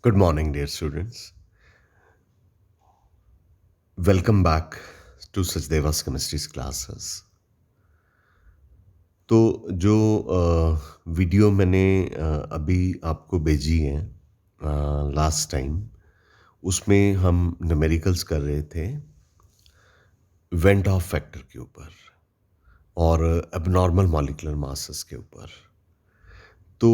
Good morning, dear students. Welcome back to Sachdeva's Chemistry's classes. तो जो video मैंने अभी आपको भेजी है लास्ट टाइम, उसमें हम न्यूमेरिकल्स कर रहे थे वेंट ऑफ फैक्टर के ऊपर और एबनॉर्मल मॉलिक्यूलर मासेस के ऊपर। तो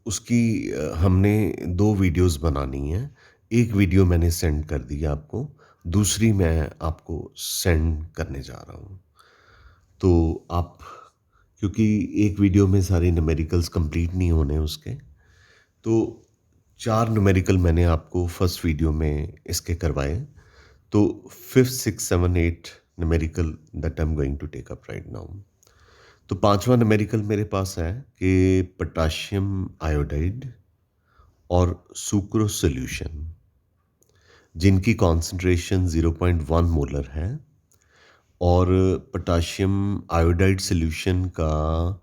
उसकी हमने दो वीडियोस बनानी है। एक वीडियो मैंने सेंड कर दी है आपको, दूसरी मैं आपको सेंड करने जा रहा हूँ। तो आप, क्योंकि एक वीडियो में सारे न्यूमेरिकल्स कंप्लीट नहीं होने उसके, तो 4 न्यूमेरिकल मैंने आपको फर्स्ट वीडियो में इसके करवाए। तो 5th 6th 7 8 numerical that I am going to take up right now. तो पांचवा न्यूमेरिकल मेरे पास है कि पोटाशियम आयोडाइड और सुक्रोज सॉल्यूशन, जिनकी कॉन्सेंट्रेशन 0.1 मोलर है, और पोटाशियम आयोडाइड सॉल्यूशन का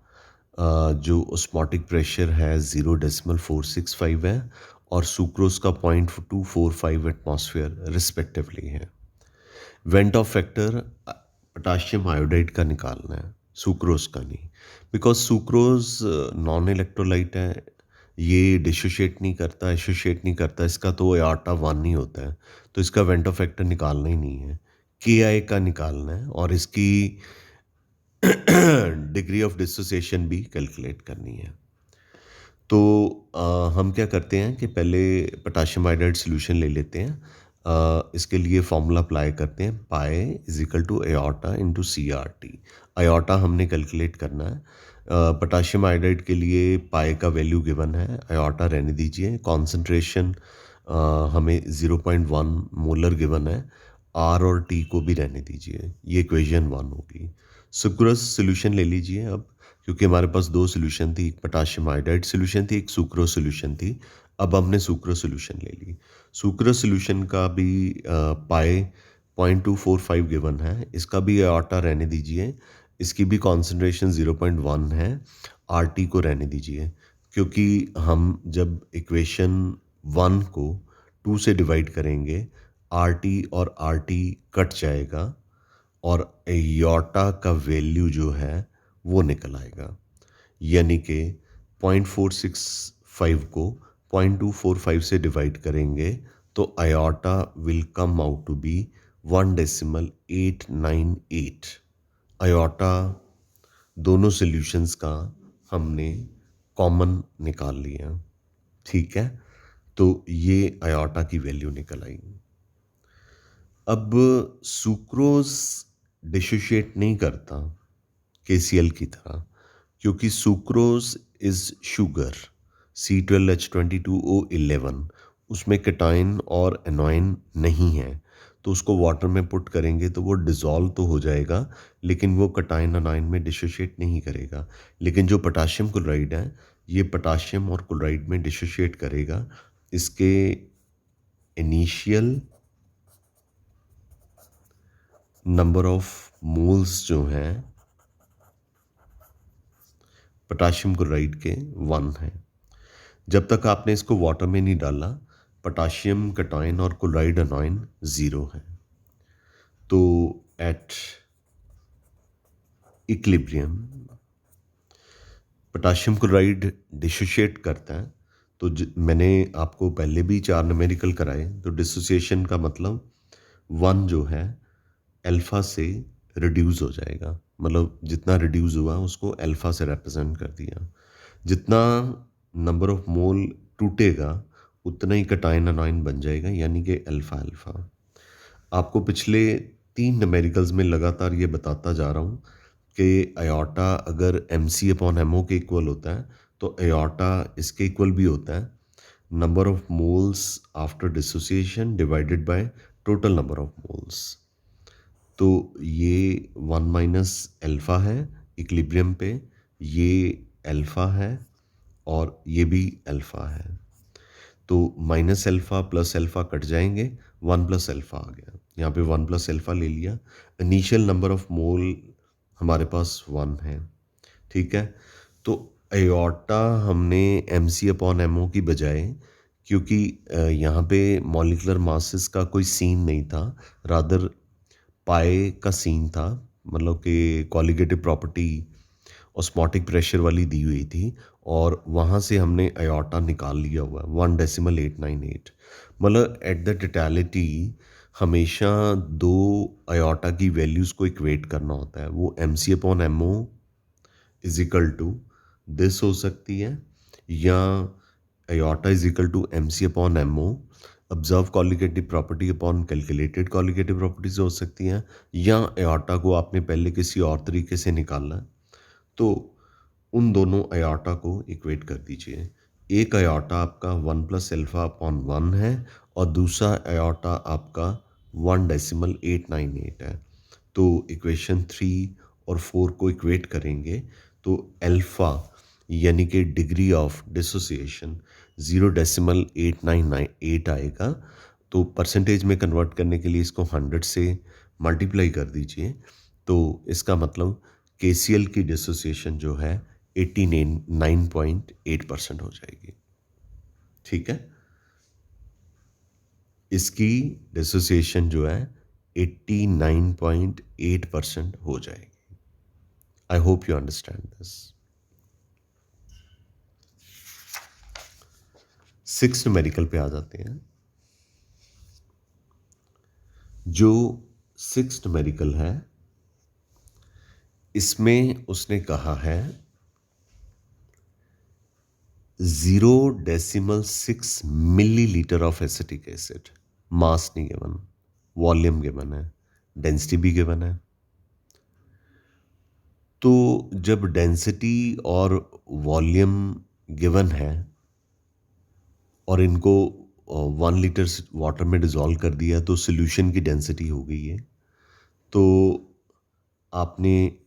जो ऑस्मोटिक प्रेशर है 0.465 है और सुक्रोज का 0.245 एटमॉस्फेयर रिस्पेक्टिवली है। Went of factor potassium iodide का निकालना है, सुक्रोज का नहीं, बिकॉज सुक्रोज नॉन इलेक्ट्रोलाइट है, ये डिसोशिएट नहीं करता, एसोशिएट नहीं करता, इसका तो आटा 1 ही होता है, तो इसका वेंट ऑफ फैक्टर निकालना ही नहीं है, के आई का निकालना है और इसकी डिग्री ऑफ डिसोसिएशन भी कैलकुलेट करनी है। तो हम क्या करते हैं कि पहले पोटाशियम आयोडाइड सॉल्यूशन ले लेते हैं। इसके लिए फॉर्मूला अप्लाई करते हैं, pi is equal to iota into C R T. Iota हमने कैलकुलेट करना है। पोटाशियम आयोडाइड के लिए पाई का वैल्यू गिवन है, आयोटा रहने दीजिए। कॉन्सेंट्रेशन हमें 0.1 मोलर गिवन है, आर और टी को भी रहने दीजिए, ये इक्वेशन 1 होगी। सुक्रोज सोल्यूशन ले लीजिए अब, क्योंकि हमारे पास दो सोल्यूशन थी, एक पोटाशियम आयोडाइड सोल्यूशन थी, एक सुक्रोज सोल्यूशन थी। अब हमने सुक्रोज सोल्यूशन ले ली। सुक्रोज सोल्यूशन का भी पाई 0.245 गिवन है, इसका भी आटा रहने दीजिए, इसकी भी कॉन्सेंट्रेशन 0.1 है, आर टी को रहने दीजिए, क्योंकि हम जब इक्वेशन 1 को 2 से डिवाइड करेंगे, आर टी और आर टी कट जाएगा और योटा का वैल्यू जो है वो निकल आएगा, यानी कि 0.465 को 0.245 से डिवाइड करेंगे तो iota will come out to be 1.898। Iota दोनों सॉल्यूशंस का हमने कॉमन निकाल लिया, ठीक है। तो ये आयोटा की वैल्यू निकल आई। अब सुक्रोज डिसोशिएट नहीं करता KCl की तरह, क्योंकि सुक्रोज इज शुगर C12H22O11, उसमें कैटाइन और एनोइन नहीं है, तो उसको वाटर में पुट करेंगे तो वो डिज़ोल्व तो हो जाएगा, लेकिन वो कैटाइन एनोइन में डिसोशिएट नहीं करेगा। लेकिन जो पोटाशियम क्लोराइड है, ये पोटाशियम और क्लोराइड में डिसोशिएट करेगा। इसके इनिशियल नंबर ऑफ मोल्स जो हैं पोटाशियम क्लोराइड के 1 है। जब तक आपने इसको वाटर में नहीं डाला, पोटाशियम कैटाइन और क्लोराइड एनोइन 0 है। तो at equilibrium potassium chloride dissociate करता है। तो मैंने आपको पहले भी 4 न्यूमेरिकल कराए, तो डिसोसिएशन का मतलब 1 जो है अल्फा से रिड्यूस हो जाएगा, मतलब जितना रिड्यूस हुआ उसको अल्फा से रिप्रेजेंट कर दिया। जितना नंबर ऑफ मोल टूटेगा उतना ही कैटाइन एनोइन बन जाएगा, यानी कि अल्फा अल्फा। आपको पिछले 3 न्यूमेरिकल्स में लगातार ये बताता जा रहा हूँ कि आयोटा अगर MC/MO के इक्वल होता है तो आयोटा इसके इक्वल भी होता है, number of moles after dissociation divided by total number of moles. तो ये 1 माइनस अल्फा है इक्विलिब्रियम पे, ये अल्फा है और ये भी अल्फा है। तो minus alpha plus alpha cut जाएंगे, 1 प्लस अल्फा आ गया, यहाँ पे 1 प्लस अल्फा ले लिया। इनिशियल नंबर ऑफ मोल हमारे पास 1 है, ठीक है। तो एयोर्टा हमने MC/MO की बजाय क्योंकि यहाँ पे मॉलिक्यूलर मासेस का कोई सीन नहीं था, रादर पाए का सीन था, मतलब कि कॉलिगेटिव प्रॉपर्टी ऑस्मोटिक प्रेशर वाली दी हुई थी, और वहाँ से हमने अयोटा निकाल लिया हुआ है 1.898। मतलब एट द टोटलिटी हमेशा दो अयोटा की वैल्यूज़ को इक्वेट करना होता है। वो M C upon M O is equal to this हो सकती है, या iota is equal to M C upon M O observe colligative property upon calculated colligative properties हो सकती हैं, या अयोटा को आपने पहले किसी और तरीके से निकालना है तो उन दोनों अयोटा को इक्वेट कर दीजिए। एक अयोटा आपका 1+α/1 है और दूसरा अयोटा आपका 1.898 है। तो इक्वेशन 3 और 4 को इक्वेट करेंगे तो अल्फ़ा यानी कि डिग्री ऑफ डिसोसिएशन 0.8998 आएगा। तो परसेंटेज में कन्वर्ट करने के लिए इसको 100 से मल्टीप्लाई कर दीजिए, तो इसका मतलब केसीएल की डिसोसिएशन जो है 89.8% हो जाएगी। ठीक है, इसकी डिसोसिएशन जो है 89.8% हो जाएगी। I hope you understand this. Six numerical पे आ जाते हैं। जो सिक्स न्यूमेरिकल है इसमें उसने कहा है 0.6 मिलीलीटर ऑफ एसिटिक एसिड। मास नहीं गिवन, वॉल्यूम गिवन है, डेंसिटी भी गिवन है। तो जब डेंसिटी और वॉल्यूम गिवन है और इनको 1 लीटर वाटर में डिज़ोल्व कर दिया तो सोल्यूशन की डेंसिटी हो गई है, तो आपने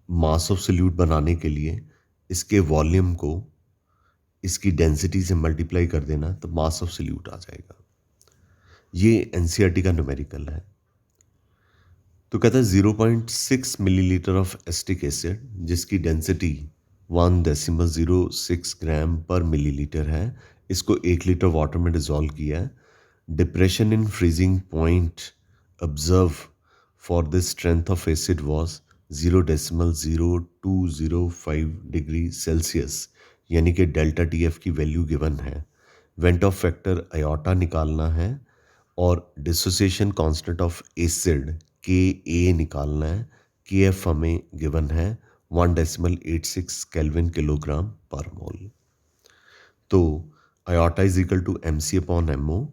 मास ऑफ सोल्यूट बनाने के लिए इसके वॉल्यूम को इसकी डेंसिटी से मल्टीप्लाई कर देना तो मास ऑफ सोल्यूट आ जाएगा। ये एनसीईआरटी का न्यूमेरिकल है। तो कहता है 0.6 मिलीलीटर ऑफ एसिटिक एसिड जिसकी डेंसिटी 1.06 ग्राम पर मिलीलीटर है, इसको 1 लीटर वाटर में डिज़ोल्व किया है। Depression in freezing point observe for the strength of acid was 0.0205 degree Celsius, यानी कि डेल्टा टी एफ की वैल्यू गिवन है। वेंट ऑफ फैक्टर अयोटा निकालना है और डिसोसिएशन कांस्टेंट ऑफ एसिड के ए निकालना है। के एफ हमें गिवन है 1.86 केल्विन किलोग्राम पर मोल। तो iota is equal to M C upon M O.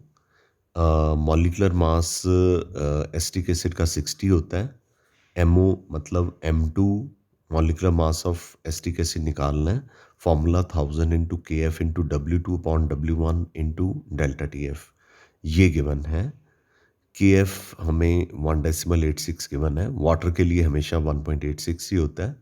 Molecular mass acetic acid का 60 होता है। एम ओ मतलब M2 molecular mass of acetic acid निकालना है। Formula 1000 into K F into W2 upon W1 into delta T F ये given है। K F हमें 1.86 given है। वाटर के लिए हमेशा 1.86 ही होता है।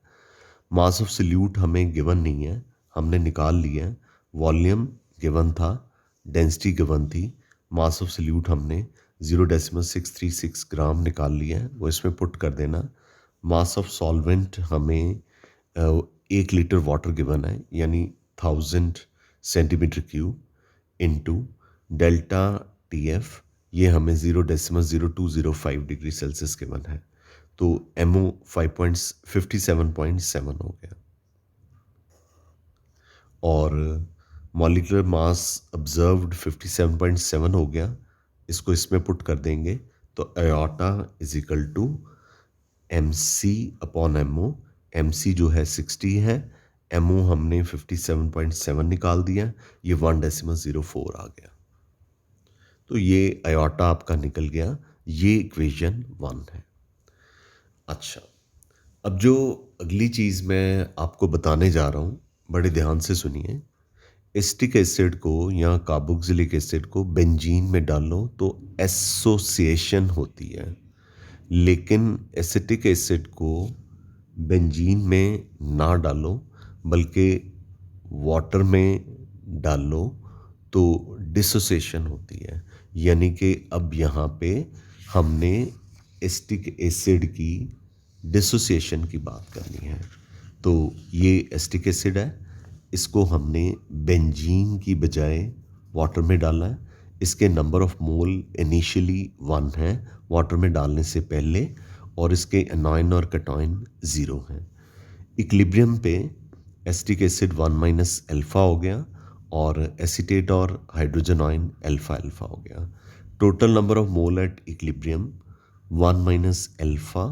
मास ऑफ सोल्यूट हमें गिवन नहीं है, हमने निकाल लिया है। वॉल्यूम गिवन था, डेंसिटी गिवन थी। मास ऑफ सोल्यूट हमने 0.636 ग्राम निकाल लिया है, वो इसमें पुट कर देना। मास ऑफ सॉल्वेंट हमें 1 लीटर वाटर गिवन है, यानी 1000 centimetre cube into delta T F ये हमें 0.0205 डिग्री सेल्सियस गिवन है। तो एमओ 57.7 हो गया और मॉलिकुलर मास ऑब्जर्व्ड 57.7 हो गया। इसको इसमें पुट कर देंगे तो iota is equal to M C upon M O. M C जो है 60 है, एम ओ हमने 57.7 निकाल दिया, ये 1.04 आ गया। तो ये अयोटा आपका निकल गया। ये इक्वेशन 1 है। अच्छा, अब जो अगली चीज़ मैं आपको बताने जा रहा हूँ बड़े ध्यान से सुनिए। एसिटिक एसिड को या कार्बोक्सिलिक एसिड को बेंजीन में डालो तो एसोसिएशन होती है, लेकिन एसिटिक एसिड को बेंजीन में ना डालो बल्कि वाटर में डालो तो डिसोसिएशन होती है। यानी कि अब यहाँ पे हमने एसिटिक एसिड की डिसोसिएशन की बात करनी है। तो ये एसिटिक एसिड है, इसको हमने बेंजीन की बजाय वाटर में डाला है। इसके नंबर ऑफ मोल इनिशियली 1 है वाटर में डालने से पहले, और इसके एनॉयन और कटॉइन 0 हैं। इक्विलिब्रियम पे एसिटिक एसिड 1 माइनस अल्फा हो गया और एसीटेट और हाइड्रोजन आयन अल्फा अल्फा हो गया। Total number of mole at equilibrium 1 minus alpha,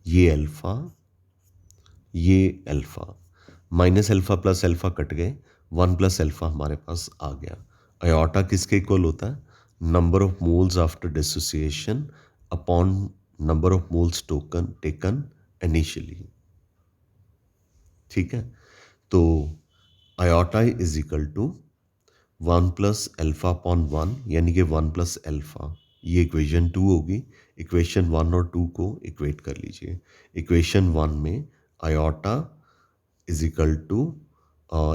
ये अल्फा, ये alpha, minus alpha plus alpha cut गए, 1 प्लस अल्फा हमारे पास आ गया। अयोटा किसके इक्वल होता है? Number of moles after dissociation upon number of moles taken initially. ठीक है, तो iota is equal to 1 plus alpha upon 1, यानी कि 1 प्लस अल्फा, ये इक्वेशन 2 होगी। इक्वेशन 1 और 2 को इक्वेट कर लीजिए। इक्वेशन 1 में iota is equal to,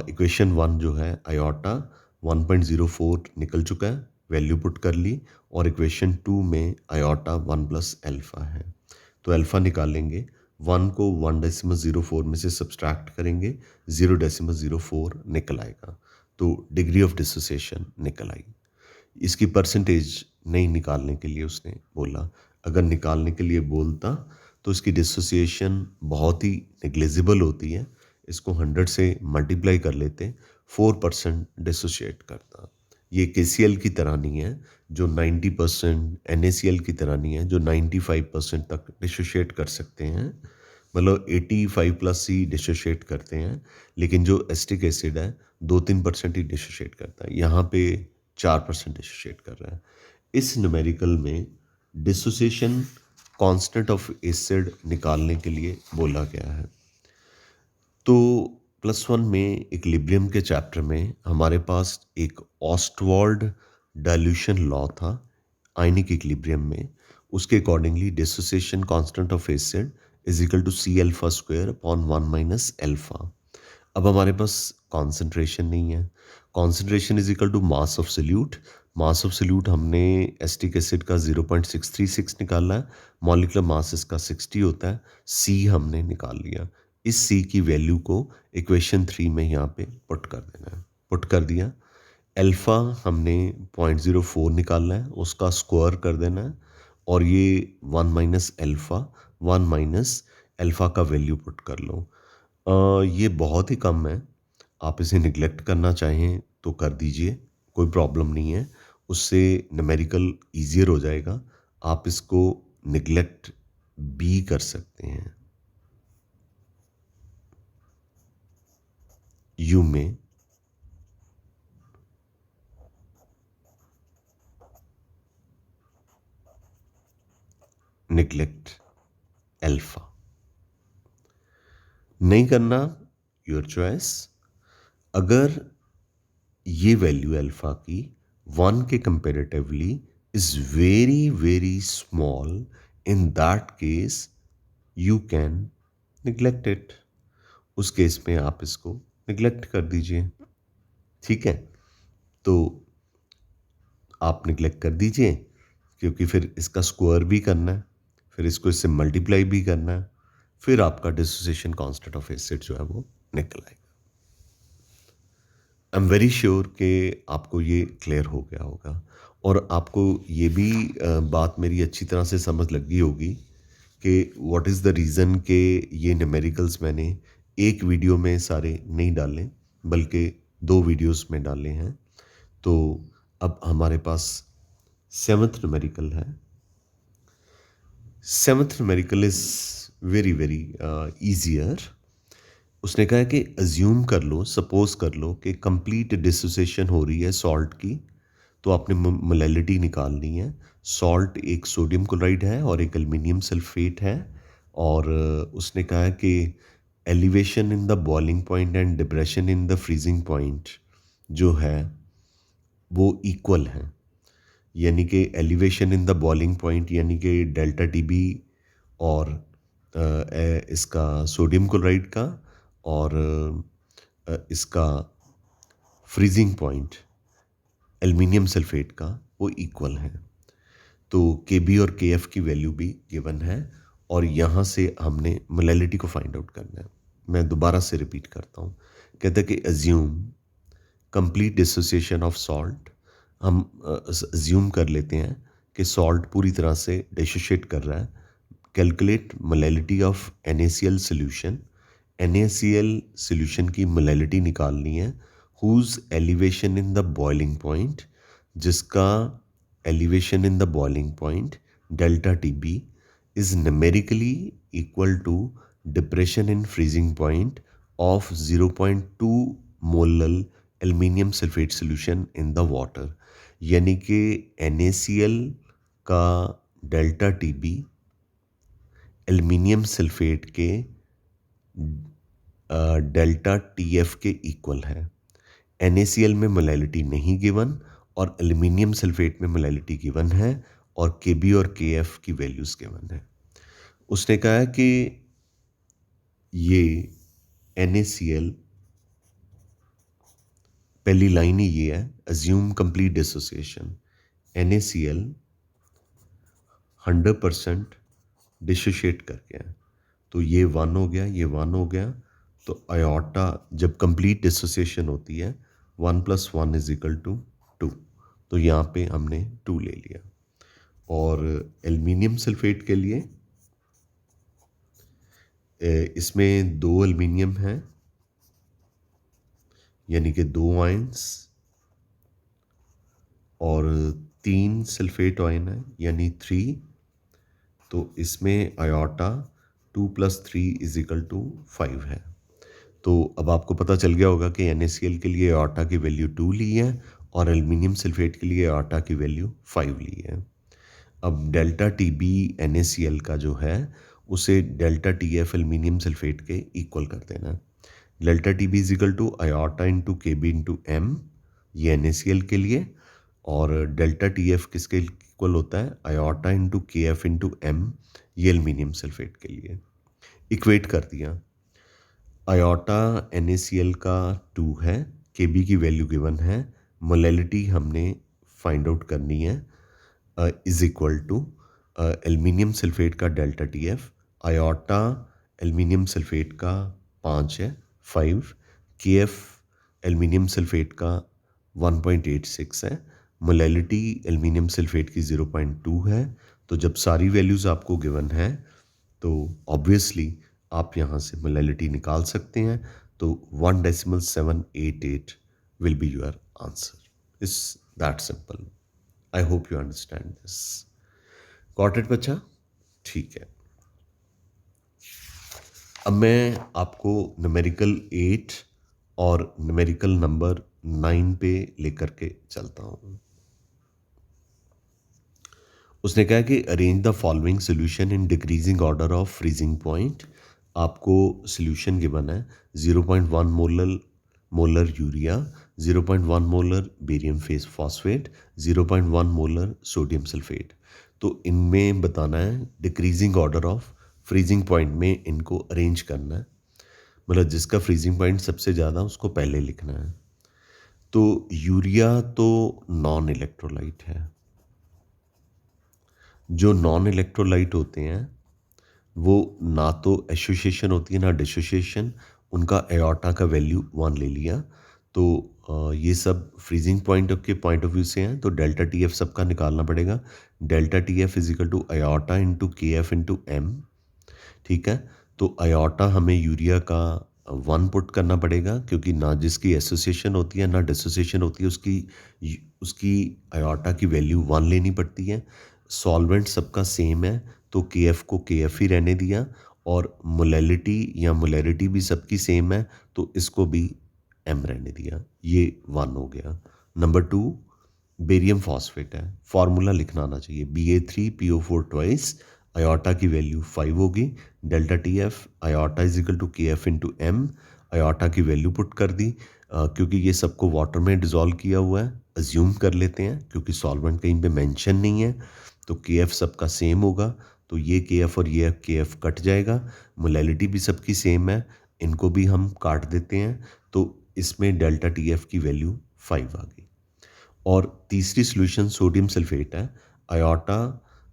equation 1 जो है अयोटा 1.04 निकल चुका है, वैल्यू पुट कर ली, और इक्वेशन 2 में अयोटा 1 प्लस अल्फा है। तो अल्फा निकालेंगे, 1 को 1.04 में से सब्सट्रैक्ट करेंगे, 0.04 निकल आएगा, तो डिग्री ऑफ डिसोसिएशन निकल आई। इसकी परसेंटेज नहीं निकालने के लिए उसने बोला, अगर निकालने के लिए बोलता तो इसकी डिसोसिएशन बहुत ही नेग्लिजिबल होती है। इसको 100 से मल्टीप्लाई कर लेते, 4% डिसोशिएट करता। ये KCl की तरह नहीं है जो 90%, NaCl की तरह नहीं है जो 95% तक डिसोशिएट कर सकते हैं, मतलब 85 प्लस ही डिसोशिएट करते हैं, लेकिन जो एसिटिक एसिड है 2-3% ही डिसोशिएट करता है, यहाँ पे 4% डिसोशिएट कर रहा है। इस न्यूमेरिकल में डिसोसिएशन कांस्टेंट ऑफ एसिड निकालने के लिए बोला गया है। तो +1 में इक्विलिब्रियम के चैप्टर में हमारे पास एक ऑस्टवाल्ड डाइल्यूशन लॉ था आयनिक इक्विलिब्रियम में। उसके accordingly dissociation constant of acid is equal to C alpha square upon 1 minus alpha. अब हमारे पास कॉन्सेंट्रेशन नहीं है, concentration is equal to mass of solute. Mass of solute हमने एसिटिक एसिड का 0.636 निकाला है, मॉलिक्यूलर मास इसका 60 होता है, C हमने निकाल लिया। इस C की वैल्यू को इक्वेशन 3 में यहाँ पे पुट कर देना है, पुट कर दिया। अल्फ़ा हमने 0.04 निकालना है, उसका स्क्वायर कर देना है, और ये 1 माइनस अल्फ़ा, 1 माइनस अल्फ़ा का वैल्यू पुट कर लो। ये बहुत ही कम है, आप इसे निगलेक्ट करना चाहें तो कर दीजिए, कोई प्रॉब्लम नहीं है, उससे न्यूमेरिकल ईजियर हो जाएगा। आप इसको निगलेक्ट भी कर सकते हैं। You may neglect alpha. नहीं करना, योर चॉइस। अगर ये वैल्यू अल्फा की 1 के comparatively is very very small, in that case you can neglect it. उस केस में आप इसको निगलेक्ट कर दीजिए। ठीक है, तो आप निगलेक्ट कर दीजिए, क्योंकि फिर इसका स्क्वायर भी करना है, फिर इसको इससे मल्टीप्लाई भी करना है, फिर आपका डिसोसिएशन कांस्टेंट ऑफ एसिड जो है वो निकल आएगा। आई एम वेरी श्योर कि आपको ये क्लियर हो गया होगा, और आपको ये भी बात मेरी अच्छी तरह से समझ लग गई होगी कि व्हाट इज़ द रीज़न कि ये न्यूमेरिकल्स मैंने एक वीडियो में सारे नहीं डाले, बल्कि 2 वीडियोस में डाले हैं। तो अब हमारे पास 7th न्यूमेरिकल है। 7th numerical is very very easier. उसने कहा कि अज्यूम कर लो, सपोज कर लो कि कंप्लीट डिसोसिएशन हो रही है सॉल्ट की, तो आपने मोलैलिटी निकालनी है। सॉल्ट एक सोडियम क्लोराइड है और एक एल्युमिनियम सल्फेट है, और उसने कहा कि elevation in the boiling point and depression in the freezing point जो है वो इक्वल है, यानी कि elevation in the boiling point यानी कि डेल्टा TB और इसका सोडियम क्लोराइड का, और इसका फ्रीजिंग पॉइंट एल्युमिनियम सल्फेट का वो इक्वल है। तो KB और KF की वैल्यू भी गिवन है, और यहाँ से हमने मोलैलिटी को फाइंड आउट करना है। मैं दोबारा से रिपीट करता हूँ, कहता है कि assume complete dissociation of salt. हम अज्यूम कर लेते हैं कि सॉल्ट पूरी तरह से डिसोशिएट कर रहा है। Calculate molality of NaCl solution. NaCl solution की मोलैलिटी निकालनी है। Whose elevation in the boiling point, जिसका elevation in the boiling point delta TB is numerically equal to depression in freezing point of 0.2 molal aluminium sulphate solution in the water. यानी कि NaCl का delta TB aluminium sulphate के delta TF के equal है। NaCl में molality नहीं given और aluminium sulphate में मोलैलिटी गिवन है और Kb और Kf की वैल्यूज़ गिवन है। उसने कहा है कि ये NaCl, पहली लाइन ही ये है, assume complete dissociation. NaCl 100% dissociate करके है, तो ये 1 हो गया, ये 1 हो गया। तो आयोटा जब कंप्लीट डिसोसिएशन होती है 1 + 1 = 2, तो यहाँ पे हमने 2 ले लिया। और एल्युमिनियम सल्फेट के लिए इसमें 2 एल्युमिनियम है, यानी कि 2 आयंस, और 3 सल्फेट आयन है यानी 3। तो इसमें आयोटा 2 + 3 = 5 है। तो अब आपको पता चल गया होगा कि NaCl के लिए आयोटा की वैल्यू 2 ली है और एल्युमिनियम सल्फेट के लिए आयोटा की वैल्यू 5 ली है। अब डेल्टा TB NaCl का जो है उसे डेल्टा TF एल्युमिनियम सल्फेट के इक्वल कर देना। Delta TB = iota × Kb × M, ये NaCl के लिए, और डेल्टा TF किसके इक्वल होता है? आयोटा × Kf × M, ये एल्युमिनियम सल्फेट के लिए। इक्वेट कर दिया। आयोटा NaCl का 2 है, Kb की वैल्यू गिवन है, मोलैलिटी हमने फाइंड आउट करनी है, is equal to aluminium sulphate का delta TF, iota aluminium sulphate का 5 है 5, Kf एल्युमिनियम सल्फेट का 1.86 है, मोलैलिटी एल्युमिनियम सल्फेट की 0.2 है। तो जब सारी वैल्यूज़ आपको गिवन है तो ऑब्वियसली आप यहाँ से मोलैलिटी निकाल सकते हैं। तो 1.788 will be your answer. It's that simple. I hope you understand this. Got it बच्चा? ठीक है। अब मैं आपको न्यूमेरिकल 8 और न्यूमेरिकल नंबर 9 पे लेकर के चलता हूँ। उसने कहा कि arrange the following solution in decreasing order of freezing point. आपको सोल्यूशन गिवन है 0.1 molar urea, 0.1 molar barium face phosphate, 0.1 molar sodium sulphate. तो इनमें बताना है decreasing order of freezing point में इनको अरेंज करना है, मतलब जिसका फ्रीजिंग पॉइंट सबसे ज़्यादा उसको पहले लिखना है। तो यूरिया तो नॉन इलेक्ट्रोलाइट है। जो नॉन इलेक्ट्रोलाइट होते हैं वो ना तो एसोसिएशन होती है ना डिसोसिएशन, उनका एयोर्टा का वैल्यू 1 ले लिया। तो ये सब फ्रीजिंग पॉइंट ऑफ व्यू से हैं, तो डेल्टा TF सबका निकालना पड़ेगा। Delta TF = iota × Kf × M। ठीक है, तो आयोटा हमें यूरिया का 1 पुट करना पड़ेगा, क्योंकि ना जिसकी एसोसिएशन होती है ना डिसोसिएशन होती है उसकी आयोटा की वैल्यू 1 लेनी पड़ती है। सॉल्वेंट सबका सेम है तो Kf को Kf ही रहने दिया, और मोलैलिटी या मोलैरिटी भी सबकी सेम है तो इसको भी M रहने दिया। ये 1 हो गया। नंबर 2 बेरियम फॉस्फेट है, फार्मूला लिखना आना चाहिए Ba3PO4 ट्वाइस, आयोटा की वैल्यू 5 होगी। Delta TF iota = Kf × M, iota की वैल्यू पुट कर दी। क्योंकि ये सबको वाटर में डिज़ोल्व किया हुआ है, अज्यूम कर लेते हैं क्योंकि सॉल्वेंट कहीं पे मेंशन नहीं है, तो Kf सबका सेम होगा, तो ये Kf और ये Kf कट जाएगा। मोलैलिटी भी सबकी सेम है, इनको भी हम काट देते हैं, तो इसमें डेल्टा TF की वैल्यू 5 आ गई। और तीसरी सॉल्यूशन सोडियम सल्फेट है, आयोटा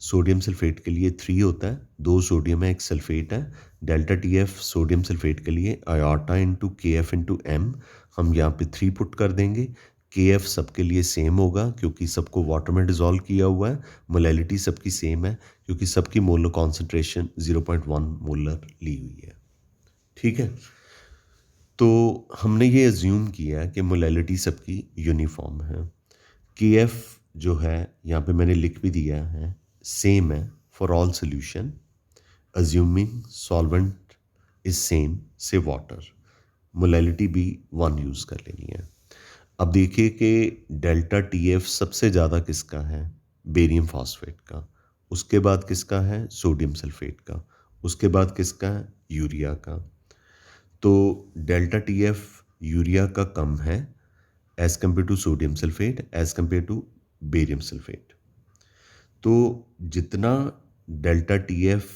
सोडियम सल्फेट के लिए 3 होता है, 2 सोडियम है, 1 सल्फेट है। Delta T F sodium sulphate के लिए iota into K F into M, हम यहाँ पे 3 पुट कर देंगे। के एफ सबके लिए सेम होगा क्योंकि सबको वाटर में डिज़ोल्व किया हुआ है। मोलैलिटी सबकी सेम है क्योंकि सबकी मोलर कॉन्सेंट्रेशन 0.1 मोलर ली हुई है। ठीक है, तो हमने ये एज्यूम किया कि मोलैलिटी सबकी यूनिफॉर्म है। के एफ जो है यहाँ पे मैंने लिख भी दिया है, सेम है for all solution, assuming solvent is same से वाटर। मोलैलिटी भी 1 यूज़ कर लेनी है। अब देखिए कि डेल्टा टी एफ सबसे ज़्यादा किसका है, बेरियम फॉस्फेट का, उसके बाद किसका है, सोडियम सल्फेट का, उसके बाद किसका है, यूरिया का। तो डेल्टा टी एफ यूरिया का कम है as compare to sodium sulphate, as compare to barium sulphate. तो जितना डेल्टा टी एफ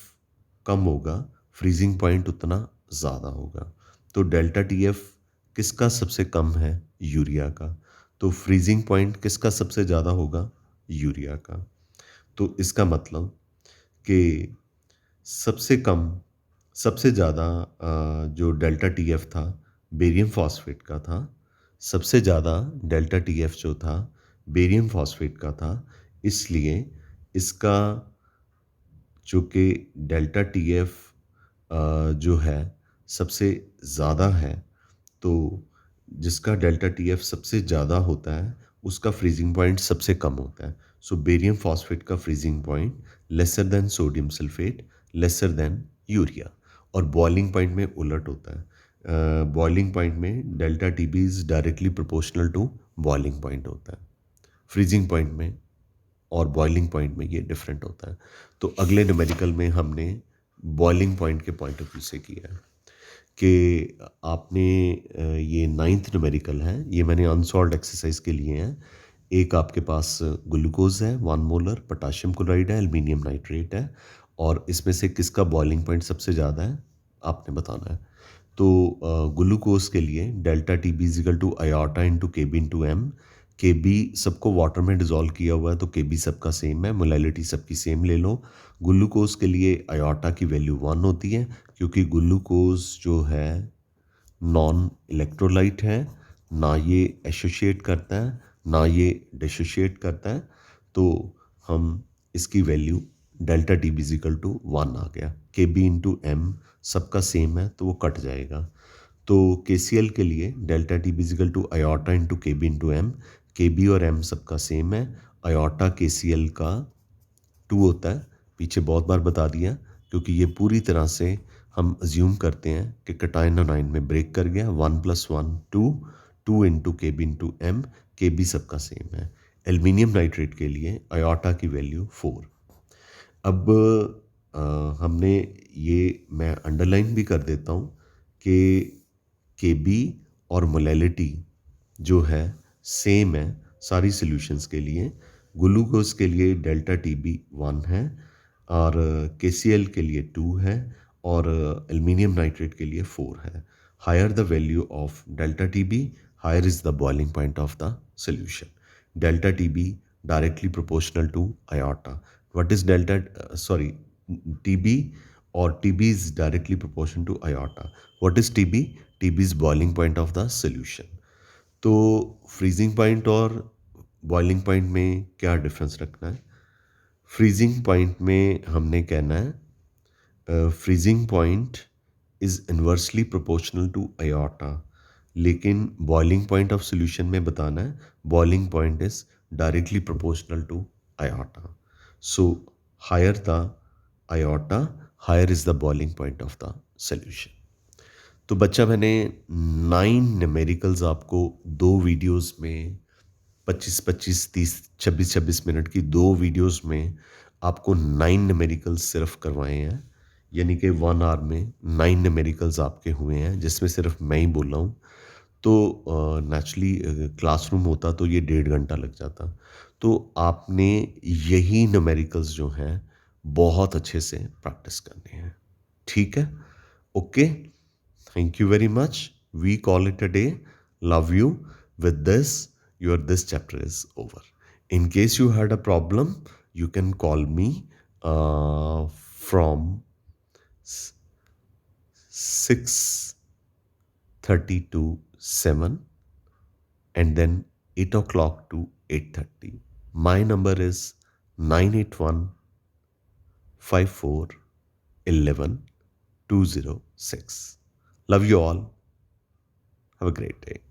कम होगा फ्रीजिंग पॉइंट उतना ज़्यादा होगा। तो डेल्टा टी एफ किसका सबसे कम है, यूरिया का। तो फ्रीजिंग पॉइंट किसका सबसे ज़्यादा होगा, यूरिया का। तो इसका मतलब कि सबसे कम सबसे ज़्यादा जो डेल्टा टी एफ था बेरियम फॉस्फेट का था, सबसे ज़्यादा डेल्टा टी एफ जो था बेरियम फॉस्फेट का था। इसलिए इसका जो कि डेल्टा टी एफ जो है सबसे ज़्यादा है, तो जिसका डेल्टा टी एफ सबसे ज़्यादा होता है उसका फ्रीजिंग पॉइंट सबसे कम होता है। सो बेरियम फॉस्फेट का freezing point lesser than sodium sulphate, lesser than urea. और बॉइलिंग पॉइंट में उलट होता है। बॉइलिंग पॉइंट में delta T B is directly proportional to boiling point होता है। फ्रीजिंग पॉइंट में और बॉइलिंग पॉइंट में ये डिफरेंट होता है। तो अगले न्यूमेरिकल में हमने बॉइलिंग पॉइंट के पॉइंट ऑफ व्यू से किया है कि आपने ये 9th न्यूमेरिकल है, ये मैंने अनसॉल्व्ड एक्सरसाइज के लिए हैं। एक आपके पास ग्लूकोज है 1 मोलर, पोटाशियम क्लोराइड है, एल्युमिनियम नाइट्रेट है, और इसमें से किसका बॉइलिंग पॉइंट सबसे ज़्यादा है आपने बताना है। तो ग्लूकोज के लिए delta T B is equal to iota into K B into M. K B सबको वाटर में डिज़ोल्व किया हुआ है तो के बी सबका सेम है, मोलैलिटी सबकी सेम ले लो। ग्लूकोज के लिए आयोटा की वैल्यू 1 होती है क्योंकि ग्लूकोज जो है नॉन इलेक्ट्रोलाइट है, ना ये एसोशिएट करता है ना ये डिसोशिएट करता है। तो हम इसकी value delta T B is equal to 1 आ गया। के बी इंटू एम सबका सेम है तो वो कट जाएगा। तो के सी एल के लिए delta T B is equal to iota into K B into M. K B और एम सबका सेम है। आयोटा के सी एल का 2 होता है, पीछे बहुत बार बता दिया क्योंकि ये पूरी तरह से हम अज्यूम करते हैं कि कटायन आनाइन में ब्रेक कर गया। 1 + 1 2, 2 into K B into M, K B सबका सेम है। एल्युमिनियम नाइट्रेट के लिए आयोटा की वैल्यू 4। अब हमने ये मैं अंडरलाइन भी कर देता हूँ कि के बी और मोलैलिटी जो है सेम है सारी सॉल्यूशंस के लिए। ग्लूकोज के लिए डेल्टा टी बी 1 है और के सी एल के लिए 2 है और एल्युमिनियम नाइट्रेट के लिए 4 है। Higher the value of delta T B, higher is the boiling point of the solution. Delta T B directly proportional to iota. What is delta T B, और T B is directly proportional to iota. What is T B? T B is boiling point of the solution. तो freezing point और boiling point में क्या difference रखना है? Freezing point में हमने कहना है freezing point is inversely proportional to iota, लेकिन बॉइलिंग पॉइंट ऑफ सॉल्यूशन में बताना है boiling point is directly proportional to iota. So higher the iota, higher is the boiling point of the solution. तो बच्चा मैंने 9 न्यूमेरिकल्स आपको 2 videos में 25-25, 30, 26-26 minute की 2 वीडियोस में आपको 9 न्यूमेरिकल्स सिर्फ करवाए हैं। यानी कि 1 आवर में 9 न्यूमेरिकल्स आपके हुए हैं जिसमें सिर्फ मैं ही बोल रहा हूँ। तो नेचुरली क्लासरूम होता तो ये 1.5 घंटा लग जाता। तो आपने यही न्यूमेरिकल्स जो हैं बहुत अच्छे से प्रैक्टिस करने हैं। ठीक है? Okay? Thank you very much. We call it a day. Love you. With this, this chapter is over. In case you had a problem, You can call me from 6:30 to 7, and then 8 o'clock to 8:30. My number is 981 54 11 206. Love you all. Have a great day.